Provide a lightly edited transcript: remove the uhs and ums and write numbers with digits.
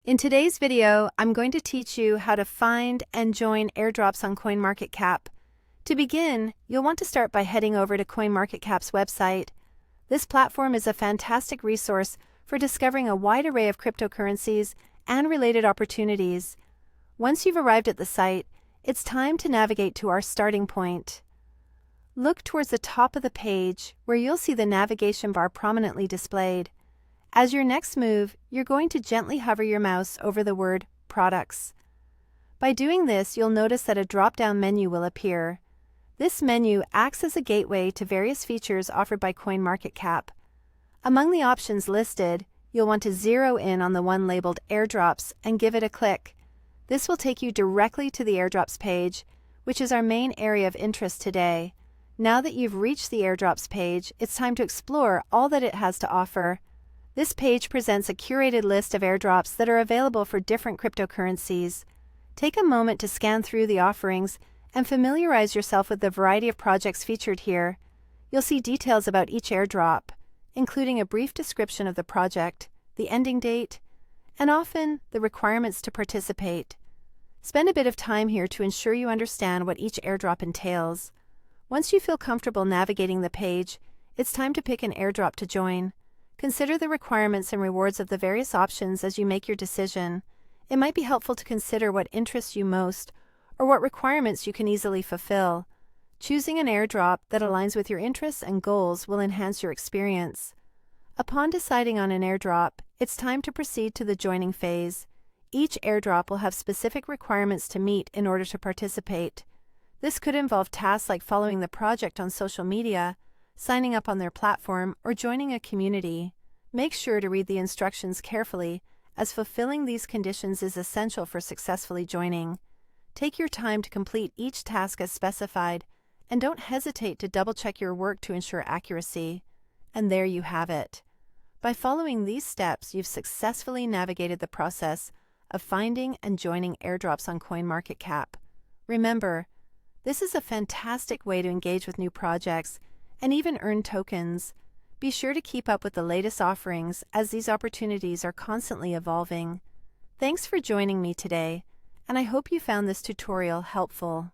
In today's video, I'm going to teach you how to find and join airdrops on CoinMarketCap. To begin, you'll want to start by heading over to CoinMarketCap's website. This platform is a fantastic resource for discovering a wide array of cryptocurrencies and related opportunities. Once you've arrived at the site, it's time to navigate to our starting point. Look towards the top of the page, where you'll see the navigation bar prominently displayed. As your next move, you're going to gently hover your mouse over the word Products. By doing this, you'll notice that a drop-down menu will appear. This menu acts as a gateway to various features offered by CoinMarketCap. Among the options listed, you'll want to zero in on the one labeled Airdrops and give it a click. This will take you directly to the Airdrops page, which is our main area of interest today. Now that you've reached the Airdrops page, it's time to explore all that it has to offer. This page presents a curated list of airdrops that are available for different cryptocurrencies. Take a moment to scan through the offerings and familiarize yourself with the variety of projects featured here. You'll see details about each airdrop, including a brief description of the project, the ending date, and often the requirements to participate. Spend a bit of time here to ensure you understand what each airdrop entails. Once you feel comfortable navigating the page, it's time to pick an airdrop to join. Consider the requirements and rewards of the various options as you make your decision. It might be helpful to consider what interests you most or what requirements you can easily fulfill. Choosing an airdrop that aligns with your interests and goals will enhance your experience. Upon deciding on an airdrop, it's time to proceed to the joining phase. Each airdrop will have specific requirements to meet in order to participate. This could involve tasks like following the project on social media, signing up on their platform, or joining a community. Make sure to read the instructions carefully, as fulfilling these conditions is essential for successfully joining. Take your time to complete each task as specified, and don't hesitate to double-check your work to ensure accuracy. And there you have it. By following these steps, you've successfully navigated the process of finding and joining airdrops on CoinMarketCap. Remember, this is a fantastic way to engage with new projects and even earn tokens. Be sure to keep up with the latest offerings, as these opportunities are constantly evolving. Thanks for joining me today, and I hope you found this tutorial helpful.